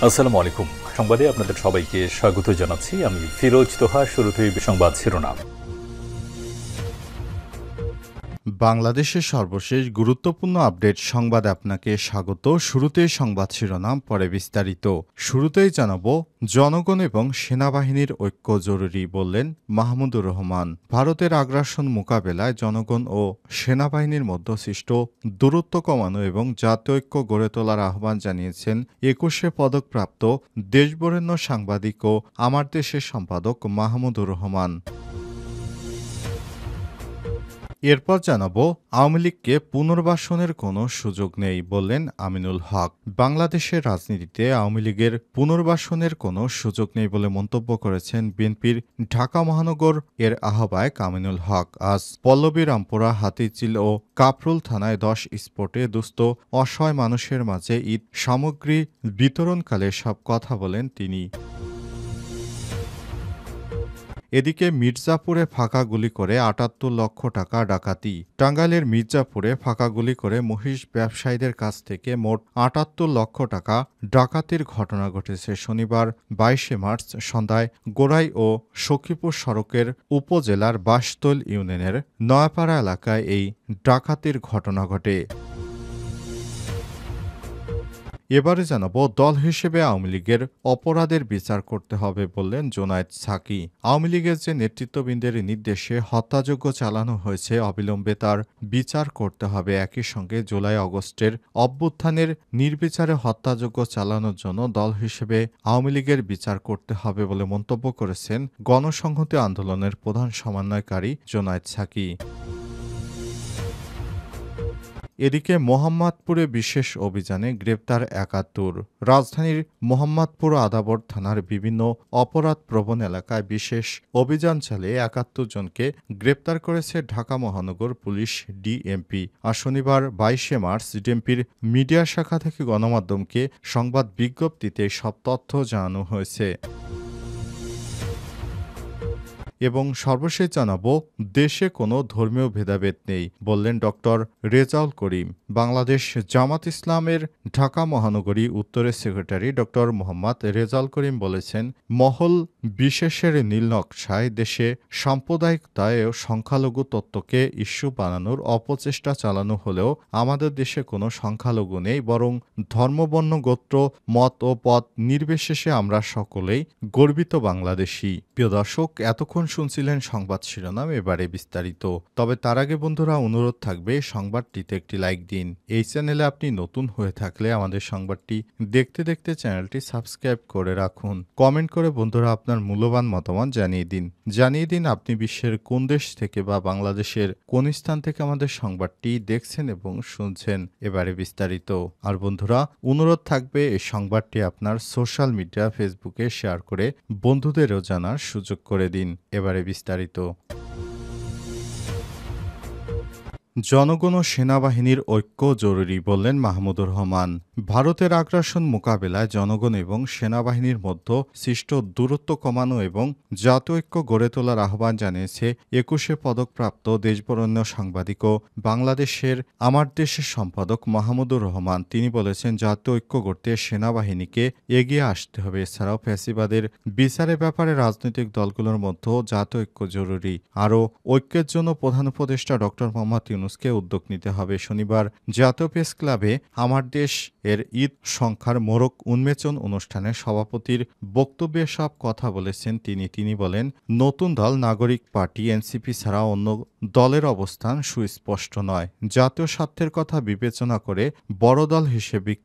আসসালামু আলাইকুম। সংবাদে আপনাদের সবাইকে স্বাগত জানাচ্ছি। আমি ফিরোজ তোহা। শুরুতেই সংবাদ শিরোনাম। বাংলাদেশের সর্বশেষ গুরুত্বপূর্ণ আপডেট সংবাদে আপনাকে স্বাগত। শুরুতেই সংবাদ শিরোনাম, পরে বিস্তারিত। শুরুতেই জানাবো, জনগণ এবং সেনাবাহিনীর ঐক্য জরুরি বললেন মাহমুদুর রহমান। ভারতের আগ্রাসন মোকাবেলায় জনগণ ও সেনাবাহিনীর মধ্যে সৃষ্ট দূরত্ব কমানো এবং জাতীয় ঐক্য গড়ে তোলার আহ্বান জানিয়েছেন ২১শে পদকপ্রাপ্ত দেশবরেণ্য সাংবাদিক ও আমার দেশের সম্পাদক মাহমুদুর রহমান। এরপর জানাবো, আওয়ামী লীগকে পুনর্বাসনের কোনো সুযোগ নেই বললেন আমিনুল হক। বাংলাদেশের রাজনীতিতে আওয়ামী লীগের পুনর্বাসনের কোনো সুযোগ নেই বলে মন্তব্য করেছেন বিএনপির ঢাকা মহানগর এর আহ্বায়ক আমিনুল হক। আজ পল্লবী, রামপুরা, হাতিঝিল ও কাফরুল থানায় ১০ স্পটে দুস্থ অসহায় মানুষের মাঝে ঈদ সামগ্রী বিতরণকালে সব কথা বলেন তিনি। এদিকে মির্জাপুরে ফাঁকা গুলি করে ৭৮ লক্ষ টাকা ডাকাতি। টাঙ্গাইলের মির্জাপুরে ফাঁকা গুলি করে মহিষ ব্যবসায়ীদের কাছ থেকে মোট ৭৮ লক্ষ টাকা ডাকাতির ঘটনা ঘটেছে শনিবার ২২শে মার্চ সন্ধ্যায় গোড়াই ও সখীপুর সড়কের উপজেলার বাঁশতৈল ইউনিয়নের নয়াপাড়া এলাকায় এই ডাকাতির ঘটনা ঘটে। এবারে জানাবো, দল হিসেবে আওয়ামী লীগের অপরাধের বিচার করতে হবে বললেন জোনায়েদ সাকি। আওয়ামী লীগের যে নেতৃত্ববৃন্দের নির্দেশে হত্যাযজ্ঞ চালানো হয়েছে, অবিলম্বে তার বিচার করতে হবে। একই সঙ্গে জুলাই আগস্টের অভ্যুত্থানের নির্বিচারে হত্যাযজ্ঞ চালানোর জন্য দল হিসেবে আওয়ামী লীগের বিচার করতে হবে বলে মন্তব্য করেছেন গণসংহতি আন্দোলনের প্রধান সমন্বয়কারী জোনায়েদ সাকি। এদিকে মোহাম্মদপুরে বিশেষ অভিযানে গ্রেপ্তার ৭১। রাজধানীর মোহাম্মদপুর আদাবর থানার বিভিন্ন অপরাধপ্রবণ এলাকায় বিশেষ অভিযান চালিয়ে ৭১ জনকে গ্রেপ্তার করেছে ঢাকা মহানগর পুলিশ ডিএমপি। আর শনিবার ২২শে মার্চ ডিএমপির মিডিয়া শাখা থেকে গণমাধ্যমকে সংবাদ বিজ্ঞপ্তিতে সব তথ্য জানানো হয়েছে। এবং সর্বশেষ জানাবো, দেশে কোনো ধর্মীয় ভেদাভেদ নেই বললেন ডক্টর রেজাউল করিম। বাংলাদেশ জামাত ইসলামের ঢাকা মহানগরী উত্তরের সেক্রেটারি ডক্টর মোহাম্মদ রেজাউল করিম বলেছেন, মহল বিশেষের নীল নকশায় দেশে সাম্প্রদায়িকতায় ও সংখ্যালঘু তত্ত্বকে ইস্যু বানানোর অপচেষ্টা চালানো হলেও আমাদের দেশে কোনো সংখ্যালঘু নেই, বরং ধর্ম, বর্ণ, গোত্র, মত ও পথ নির্বিশেষে আমরা সকলেই গর্বিত বাংলাদেশী। প্রিয় দর্শক, এতক্ষণ শুনছিলেন সংবাদ শিরোনাম, এবারে বিস্তারিত। তবে তার আগে বন্ধুরা, অনুরোধ থাকবে সংবাদটিতে একটি লাইক দিন। এই চ্যানেলে আপনি নতুন হয়ে থাকলে আমাদের সংবাদটি দেখতে দেখতে চ্যানেলটি সাবস্ক্রাইব করে রাখুন। কমেন্ট করে বন্ধুরা আপনার মূল্যবান মতামত জানিয়ে দিন আপনি বিশ্বের কোন দেশ থেকে বা বাংলাদেশের কোন স্থান থেকে আমাদের সংবাদটি দেখছেন এবং শুনছেন। এবারে বিস্তারিত। আর বন্ধুরা, অনুরোধ থাকবে এই সংবাদটি আপনার সোশ্যাল মিডিয়া ফেসবুকে শেয়ার করে বন্ধুদেরও জানার সুযোগ করে দিন। এবারে বিস্তারিত। জনগণ ও সেনাবাহিনীর ঐক্য জরুরি বললেন মাহমুদুর রহমান। ভারতের আগ্রাসন মোকাবেলায় জনগণ এবং সেনাবাহিনীর মধ্যে সৃষ্ট দূরত্ব কমানো এবং জাতীয় ঐক্য গড়ে তোলার আহ্বান জানিয়েছে ২১শে পদকপ্রাপ্ত দেশবরেণ্য সাংবাদিক ও বাংলাদেশের আমার দেশের সম্পাদক মাহমুদুর রহমান। তিনি বলেছেন, জাতীয় ঐক্য গড়তে সেনাবাহিনীকে এগিয়ে আসতে হবে। এছাড়াও ফ্যাসিবাদের বিচারের ব্যাপারে রাজনৈতিক দলগুলোর মধ্যেও জাতীয় ঐক্য জরুরি। আরও ঐক্যের জন্য প্রধান উপদেষ্টা ডক্টর মোহাম্মদ ইউনূসকে উদ্যোগ নিতে হবে। শনিবার জাতীয় প্রেস ক্লাবে আমার দেশ এর ঈদ সংখ্যার মোড়ক উন্মোচন অনুষ্ঠানে সভাপতির বক্তব্যে সব কথা বলেছেন তিনি বলেন, নতুন দল নাগরিক পার্টি এনসিপি ছাড়া অন্য দলের অবস্থান সুস্পষ্ট নয়। জাতীয় স্বার্থের কথা বিবেচনা করে বড় দল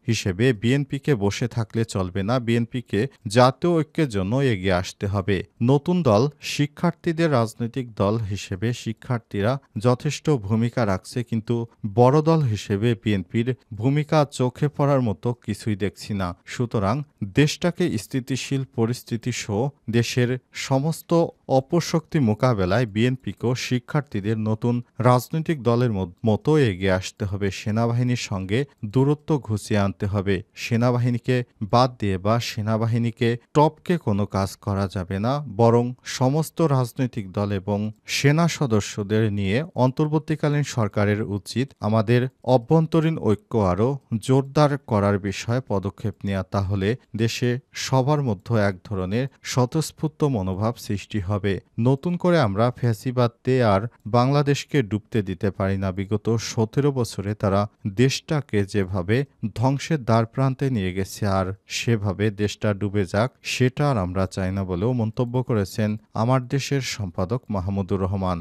হিসেবে বিএনপিকে বসে থাকলে চলবে না। বিএনপিকে জাতীয় ঐক্যের জন্য এগিয়ে আসতে হবে। নতুন দল শিক্ষার্থীদের রাজনৈতিক দল হিসেবে শিক্ষার্থীরা যথেষ্ট ভূমিকা রাখছে, কিন্তু বড় দল হিসেবে বিএনপির ভূমিকা চোখে পড়ার মতো কিছুই দেখছি না। সুতরাং দেশটাকে স্থিতিশীল পরিস্থিতি সহ দেশের সমস্ত অপশক্তি মোকাবেলায় বিএনপিকেও শিক্ষার্থীদের নতুন রাজনৈতিক দলের মতো এগিয়ে আসতে হবে। সেনাবাহিনীর সঙ্গে দূরত্ব ঘুচিয়ে আনতে হবে। সেনাবাহিনীকে বাদ দিয়ে বা সেনাবাহিনীকে টপকে কোনো কাজ করা যাবে না, বরং সমস্ত রাজনৈতিক দল এবং সেনা সদস্যদের নিয়ে অন্তর্বর্তীকালীন সরকারের উচিত আমাদের অভ্যন্তরীণ ঐক্য আরও জোরদার করার বিষয়ে পদক্ষেপ নেওয়া। তাহলে দেশে সবার মধ্যে এক ধরনের স্বতঃস্ফূর্ত মনোভাব সৃষ্টি হবে। নতুন করে আমরা ফ্যাসিবাদে আর বাংলাদেশকে ডুবতে দিতে পারি না। বিগত ১৭ বছরে তারা দেশটাকে যেভাবে ধ্বংসের দ্বারপ্রান্তে নিয়ে গেছে আর সেভাবে দেশটা ডুবে যাক সেটা আর আমরা চাই না বলেও মন্তব্য করেছেন আমার দেশের সম্পাদক মাহমুদুর রহমান।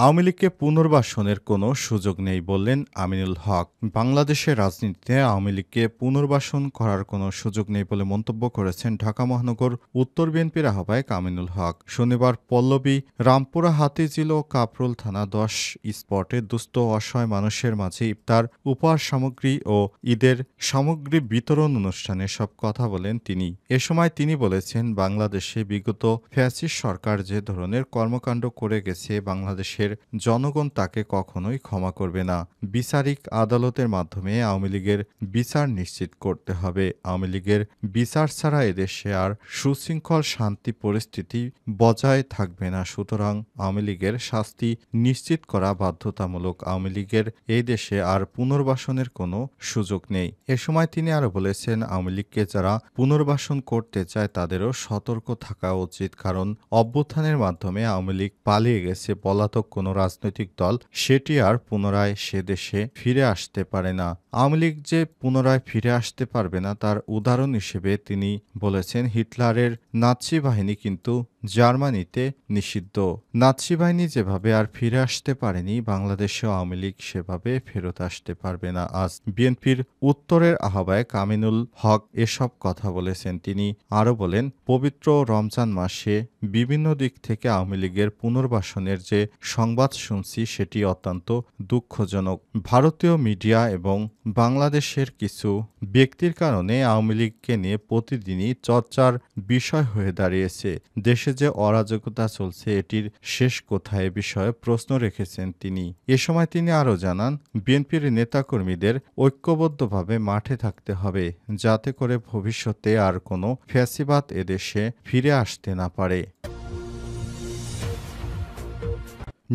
আওয়ামী লীগকে পুনর্বাসনের কোনো সুযোগ নেই বললেন আমিনুল হক। বাংলাদেশের রাজনীতিতে আওয়ামী লীগকে পুনর্বাসন করার কোনো সুযোগ নেই বলে মন্তব্য করেছেন ঢাকা মহানগর উত্তর বিএনপির আহ্বায়ক আমিনুল হক। শনিবার পল্লবী, রামপুরা, হাতিঝিল ও কাফরুল থানা ১০ স্পটে দুস্থ অসহায় মানুষের মাঝে ইফতার, উপহার সামগ্রী ও ঈদের সামগ্রী বিতরণ অনুষ্ঠানে সব কথা বলেন তিনি। এ সময় তিনি বলেছেন, বাংলাদেশে বিগত ফ্যাসিস্ট সরকার যে ধরনের কর্মকাণ্ড করে গেছে বাংলাদেশের জনগণ তাকে কখনোই ক্ষমা করবে না। বিচারিক আদালতের মাধ্যমে আওয়ামী লীগের বিচার নিশ্চিত করতে হবে। আওয়ামী লীগের বিচার ছাড়া এদেশে আর সুশৃঙ্খল শান্তি পরিস্থিতি বজায় থাকবে না। সুতরাং আওয়ামী লীগের শাস্তি নিশ্চিত করা বাধ্যতামূলক। আওয়ামী লীগের এই দেশে আর পুনর্বাসনের কোনো সুযোগ নেই। এ সময় তিনি আরও বলেছেন, আওয়ামী লীগকে যারা পুনর্বাসন করতে চায় তাদেরও সতর্ক থাকা উচিত। কারণ অভ্যুত্থানের মাধ্যমে আওয়ামী লীগ পালিয়ে গেছে। পলাতক কোনো রাজনৈতিক দল সেটি আর পুনরায় সে দেশে ফিরে আসতে পারে না। আওয়ামী লীগ যে পুনরায় ফিরে আসতে পারবে না তার উদাহরণ হিসেবে তিনি বলেছেন, হিটলারের নাৎসি বাহিনী কিন্তু জার্মানিতে নিষিদ্ধ। নাৎসি বাহিনী যেভাবে আর ফিরে আসতে পারেনি, বাংলাদেশে আওয়ামী লীগ সেভাবে ফেরত আসতে পারবে না। আজ বিএনপির উত্তরের আহ্বায়ক আমিনুল হক এসব কথা বলেছেন। তিনি আরও বলেন, পবিত্র রমজান মাসে বিভিন্ন দিক থেকে আওয়ামী লীগের পুনর্বাসনের যে সংবাদ শুনছি সেটি অত্যন্ত দুঃখজনক। ভারতীয় মিডিয়া এবং বাংলাদেশের কিছু ব্যক্তির কারণে আওয়ামী লীগকে নিয়ে প্রতিদিনই চর্চার বিষয় হয়ে দাঁড়িয়েছে। দেশে যে অরাজকতা চলছে এটির শেষ কোথায় এ বিষয়ে প্রশ্ন রেখেছেন তিনি। এ সময় তিনি আরও জানান, বিএনপির নেতাকর্মীদের ঐক্যবদ্ধভাবে মাঠে থাকতে হবে যাতে করে ভবিষ্যতে আর কোনো ফ্যাসিবাদ এদেশে ফিরে আসতে না পারে।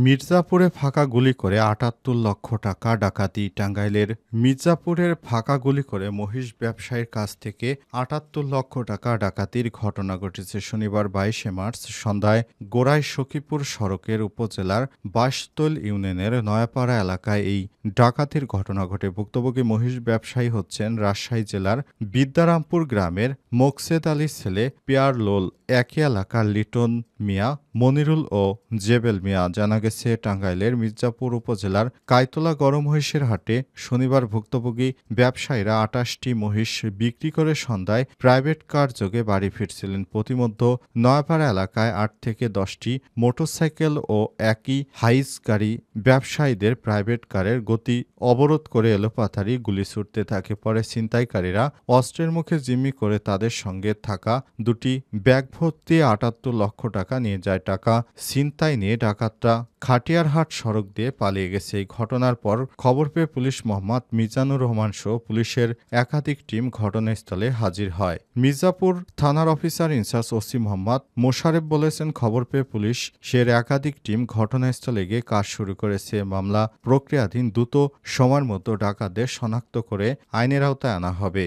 মির্জাপুরে ফাঁকা গুলি করে ৭৮ লক্ষ টাকা ডাকাতি। টাঙ্গাইলের মির্জাপুরের ফাঁকা গুলি করে মহিষ ব্যবসায়ীর কাছ থেকে ৭৮ লক্ষ টাকা ডাকাতির ঘটনা ঘটেছে। শনিবার ২২শে মার্চ সন্ধ্যায় গোড়াই সখীপুর সড়কের উপজেলার বাঁশতৈল ইউনিয়নের নয়াপাড়া এলাকায় এই ডাকাতির ঘটনা ঘটে। ভুক্তভোগী মহিষ ব্যবসায়ী হচ্ছেন রাজশাহী জেলার বিদ্যারামপুর গ্রামের মোকসেদ আলীর ছেলে পিয়ার লোল, একই এলাকার লিটন মিয়া, মনিরুল ও জেবেল মিয়া। জানা গেছে, টাঙ্গাইলের মির্জাপুর উপজেলার কাইতলা গরম মহিষের হাটে শনিবার ভুক্তভোগী ব্যবসায়ীরা ২৮টি মহিষ বিক্রি করে সন্ধ্যায় প্রাইভেট কার যোগে বাড়ি ফিরছিলেন। প্রতিমধ্যে নয়াপাড়া এলাকায় ৮ থেকে ১০টি মোটরসাইকেল ও একই হাইস গাড়ি ব্যবসায়ীদের প্রাইভেট কারের গতি অবরোধ করে এলোপাথারি গুলি ছুটতে থাকে। পরে ছিনতাইকারীরা অস্ত্রের মুখে জিম্মি করে তাদের সঙ্গে থাকা দুটি ব্যাগ ভর্তি ৭৮ লক্ষ টাকা নিয়ে যায়। টাকা ছিনতাই নিয়ে ডাকাতরা খাটিয়ারহাট সড়ক দিয়ে পালিয়ে গেছে। এই ঘটনার পর খবর পেয়ে পুলিশ মোহাম্মদ মিজানুর রহমান সহ পুলিশের একাধিক টিম ঘটনাস্থলে হাজির হয়। মির্জাপুর থানার officer in charge OC Mohammad Mosharef বলেছেন, খবর পেয়ে পুলিশ সের একাধিক টিম ঘটনাস্থলে গিয়ে কাজ শুরু করেছে। মামলা প্রক্রিয়াধীন, দ্রুত সময়ের মধ্যে ডাকাতদের শনাক্ত করে আইনের আওতায় আনা হবে।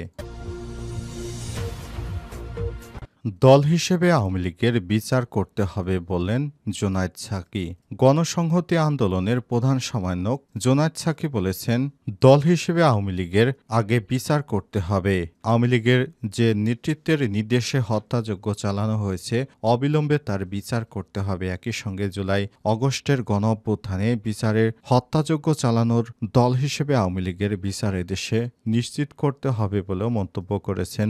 দল হিসেবে আওয়ামী লীগের বিচার করতে হবে বললেন জোনায়েদ সাকি। গণসংহতি আন্দোলনের প্রধান সমন্বয়ক জোনায়েদ সাকি বলেছেন, দল হিসেবে আওয়ামী লীগের আগে বিচার করতে হবে। আওয়ামী লীগের যে নেতৃত্বের নির্দেশে হত্যাযজ্ঞ চালানো হয়েছে অবিলম্বে তার বিচার করতে হবে। একই সঙ্গে জুলাই আগস্টের গণঅভ্যুত্থানে বিচারের হত্যাযজ্ঞ চালানোর দল হিসেবে আওয়ামী লীগের বিচার এদেশে নিশ্চিত করতে হবে বলেও মন্তব্য করেছেন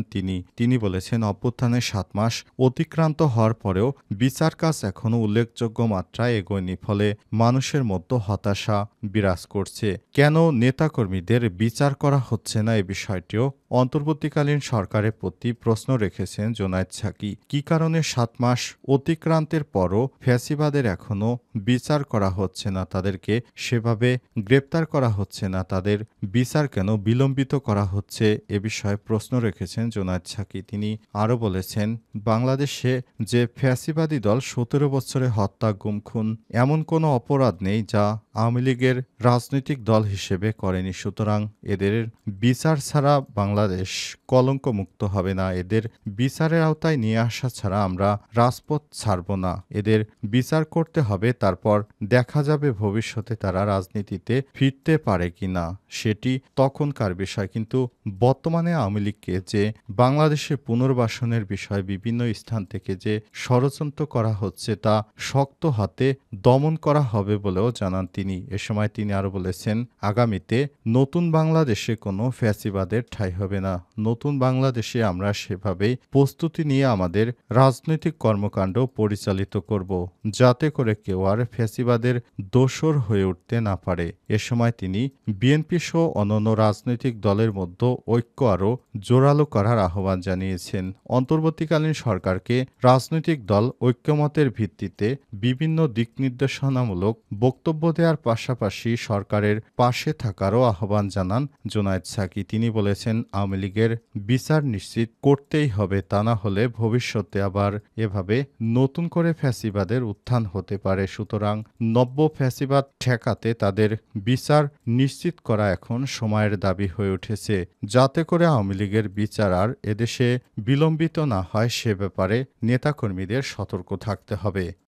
তিনি বলেছেন, অভ্যুত্থানের ৭ মাস অতিক্রান্ত হওয়ার পরেও বিচার কাজ এখনও উল্লেখযোগ্য মাত্রায় এগোয়নি। ফলে মানুষের মধ্যে হতাশা বিরাজ করছে। কেন নেতাকর্মীদের বিচার করা হচ্ছে না এ বিষয়টিও অন্তর্বর্তীকালীন সরকারের প্রতি প্রশ্ন রেখেছেন জোনায়েদ সাকি। কী কারণে ৭ মাস অতিক্রান্তের পরও ফ্যাসিবাদের এখনও বিচার করা হচ্ছে না, তাদেরকে সেভাবে গ্রেপ্তার করা হচ্ছে না, তাদের বিচার কেন বিলম্বিত করা হচ্ছে, এ বিষয়ে প্রশ্ন রেখেছেন জোনায়েদ সাকি। তিনি আরও বলেছেন, বাংলাদেশে যে ফ্যাসিবাদী দল ১৭ বছরে হত্যা, গুম, খুন এমন কোনো অপরাধ নেই যা আওয়ামী লীগের রাজনৈতিক দল হিসেবে করেনি। সুতরাং এদের বিচার ছাড়া বাংলাদেশ কলঙ্কমুক্ত হবে না। এদের বিচারের আওতায় নিয়ে আসা ছাড়া আমরা রাজপথ ছাড়ব না। এদের বিচার করতে হবে, তারপর দেখা যাবে ভবিষ্যতে তারা রাজনীতিতে ফিরতে পারে কিনা, সেটি তখনকার বিষয়। কিন্তু বর্তমানে আওয়ামী লীগকে যে বাংলাদেশে পুনর্বাসনের বিষয়ে বিভিন্ন স্থান থেকে যে ষড়যন্ত্র করা হচ্ছে তা শক্ত হাতে দমন করা হবে বলেও জানান তিনি। এ সময় তিনি আরও বলেছেন, আগামীতে নতুন বাংলাদেশে কোনো ফ্যাসিবাদের ঠাঁই হবে না। নতুন বাংলাদেশে আমরা সেভাবেই প্রস্তুতি নিয়ে আমাদের রাজনৈতিক কর্মকাণ্ড পরিচালিত করব, যাতে করে কেউ আর ফ্যাসিবাদের দোসর হয়ে উঠতে না পারে। এ সময় তিনি বিএনপি সহ অন্যান্য রাজনৈতিক দলের মধ্যে ঐক্য আরও জোরালো করার আহ্বান জানিয়েছেন। অন্তর্বর্তীকালীন সরকারকে রাজনৈতিক দল ঐক্যমতের ভিত্তিতে বিভিন্ন দিক নির্দেশনামূলক বক্তব্য দেওয়ার পাশাপাশি সরকারের পাশে থাকারও আহ্বান জানান জোনায়েদ সাকি। তিনি বলেছেন, আওয়ামী লীগের বিচার নিশ্চিত করতেই হবে, তা না হলে ভবিষ্যতে আবার এভাবে নতুন করে ফ্যাসিবাদের উত্থান হতে পারে। সুতরাং নব্য ফ্যাসিবাদ ঠেকাতে তাদের বিচার নিশ্চিত করা এখন সময়ের দাবি হয়ে উঠেছে, যাতে করে আওয়ামী লীগের বিচার আর এদেশে বিলম্বিত না হয় সে ব্যাপারে নেতাকর্মীদের সতর্ক থাকতে হবে।